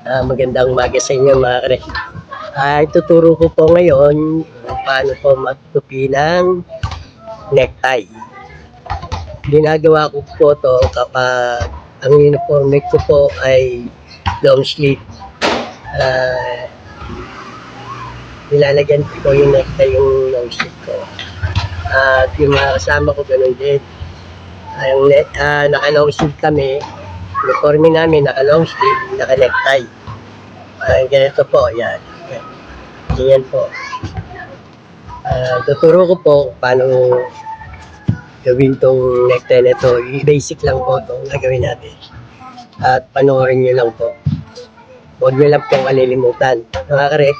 Magandang umaga sa inyo mga kare. Ituturo ko po ngayon kung paano po magtupi ng necktie. Ginagawa ko po to kapag ang uniform neck ko po ay long sleeve. Nilalagyan ko yung necktie yung long sleeve ko. At yung mga kasama ko ganun din. Naka-long sleeve kami. Uniforme namin naka-long sleeve, naka-necktie. Ganito po, yan. Ganyan po. Tuturo ko po paano gawin tong necktie na to. Basic lang po itong gagawin natin. At panoorin nyo lang po. Huwag nyo lang pong kalilimutan. Mga kare,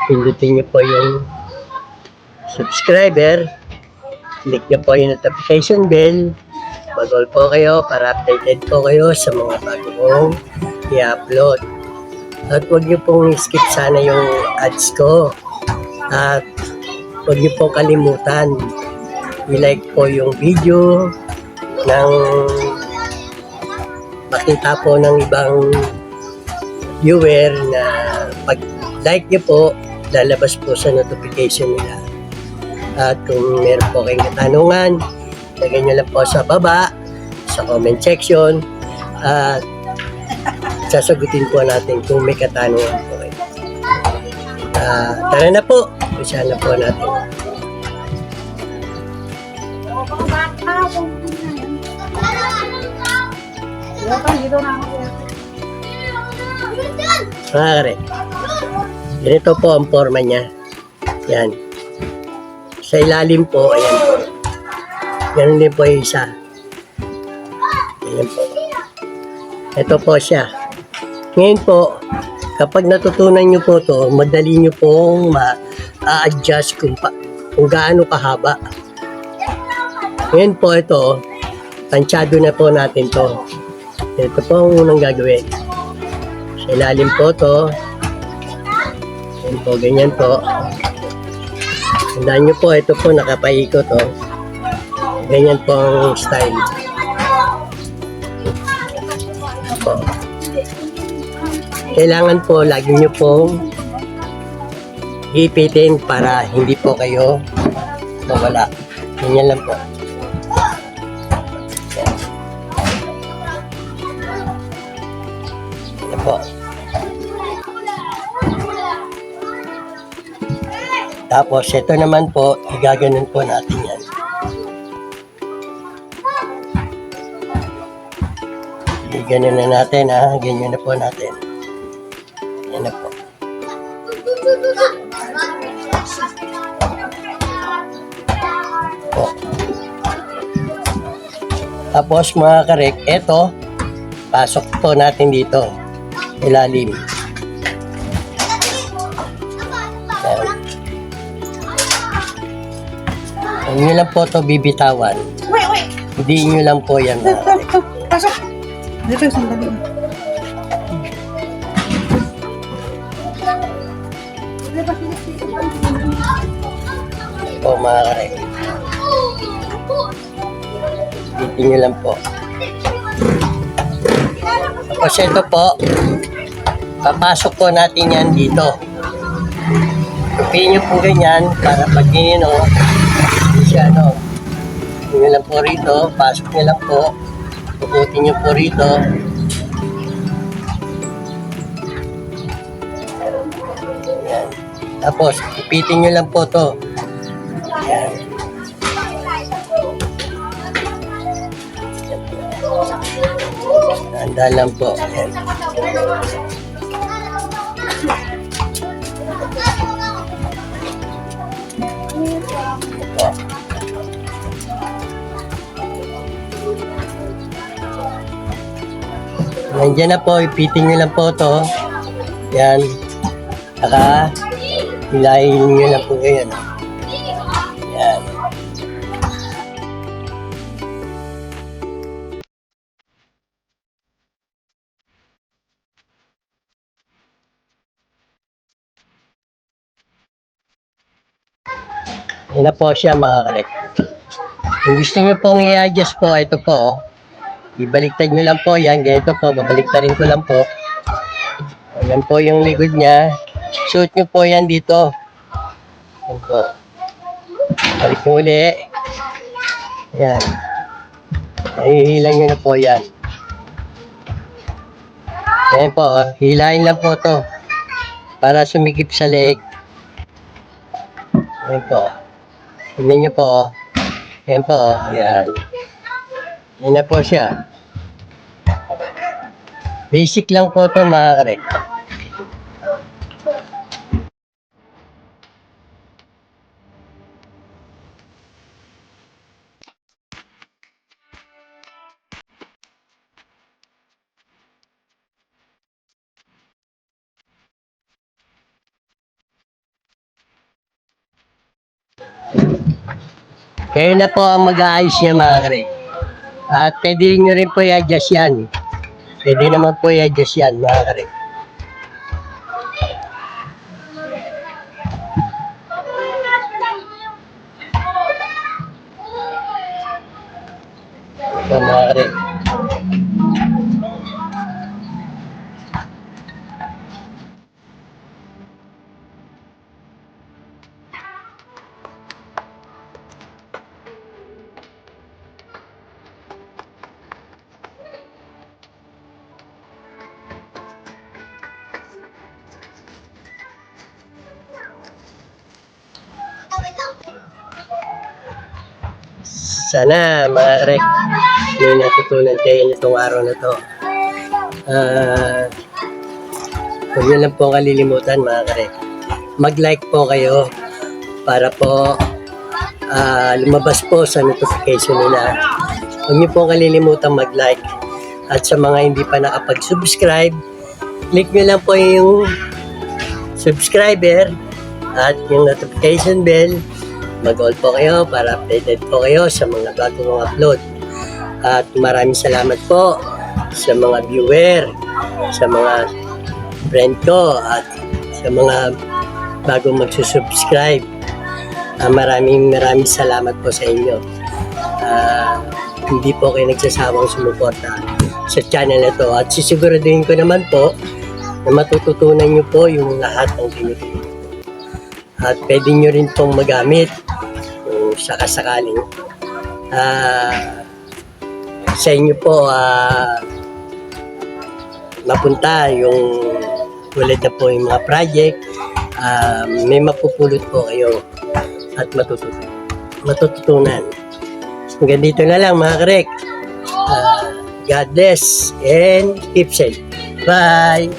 pindutin nyo po yung subscriber. Click nyo po yung notification bell. Mag-all po kayo para updated po kayo sa mga bagong i-upload. At huwag niyo pong skip sana yung ads ko. At huwag niyo pong kalimutan i-like po yung video ng makita po ng ibang viewer na pag like niyo po, lalabas po sa notification nila. At kung meron po kayong katanungan, lagyan nyo lang po sa baba, sa comment section, at sasagutin po natin kung may katanungan po kayo. Tara na po, usahan na po natin. Kare, ganito po ang forma niya. Yan. Sa ilalim po, ayan po. Ganun din po yung isa. Ayan po. Ito po siya. Ngayon po, kapag natutunan nyo po to, madali nyo pong ma-adjust kung gaano kahaba. Ngayon po ito, tansyado na po natin to. Ito po ang unang gagawin. Sa ilalim po to. Ayan po, ganyan po. Tandaan nyo po, ito po nakapaikot to. Ganyan po ang style. Po. Kailangan po lagi nyo pong ipitin para hindi po kayo mawala. Ganyan lang po. Yan po. Tapos ito naman po, igaganon po natin yan. Ganyan na natin ganyan na po natin. Yan na po. Po. Tapos mga karek, eto, pasok po natin dito. Ilalim. Yan. Huwag nyo lang po ito bibitawan. Hindi nyo lang po yan. Pasok! Dito yung sandali. Po mga karek. Bitin nyo lang po. Tapos ito po, papasok po natin yan dito. Tupiin nyo po ganyan para pag hindi siya nyo lang po rito, pasok nyo lang po. Puputin nyo po rito. Yan. Tapos, ipitin nyo lang po to. Yan. Handa lang po. Yan. Ito. Nandiyan na po, ipitin nyo lang po to. Yan. Saka, hilahin nyo lang po yan. Yan. Yan na po siya mga karek. Kung gusto nyo pong i-adjust po, ito po. Ibaliktad nyo lang po yan. Ganito po, babaliktarin ko lang po. Yan po yung likod niya. Shoot nyo po yan dito. Yan po. Balik nyo uli. Yan. Hihilang nyo na po yan. Yan po. Hilahin lang po to. Para sumikip sa leeg. Yan po. Tignan nyo po. Yan po. Yan. Yan na po siya. Basic lang po to mga karek. Kayo na po ang mag-aayos niya mga karek. At pwede nyo rin po i-adjust yan. Pwede naman po i-adjust yan mga karek. Ito mga karek. Sana mga karek, may natutunan kayo nitong araw na to. Huwag nyo lang po kalilimutan mga karek. Mag-like po kayo para po lumabas po sa notification nila. Huwag nyo po kalilimutan mag-like. At sa mga hindi pa nakapag-subscribe, click nyo lang po yung subscriber at yung notification bell. Mag-all po kayo para updated po kayo sa mga bagong upload. At maraming salamat po sa mga viewer, sa mga friend ko at sa mga bagong magsusubscribe. Maraming salamat po sa inyo. Hindi po kayo nagsasawang sumuporta sa channel na to. At sisiguraduhin ko naman po na matututunan nyo po yung lahat ng tinuturo. At pwede nyo rin pong magamit kung sakasakaling sa inyo po mapunta yung tulad na po yung mga project, may mapupulot po kayo at matututunan. Hanggang dito na lang mga karek. God bless and keep safe. Bye!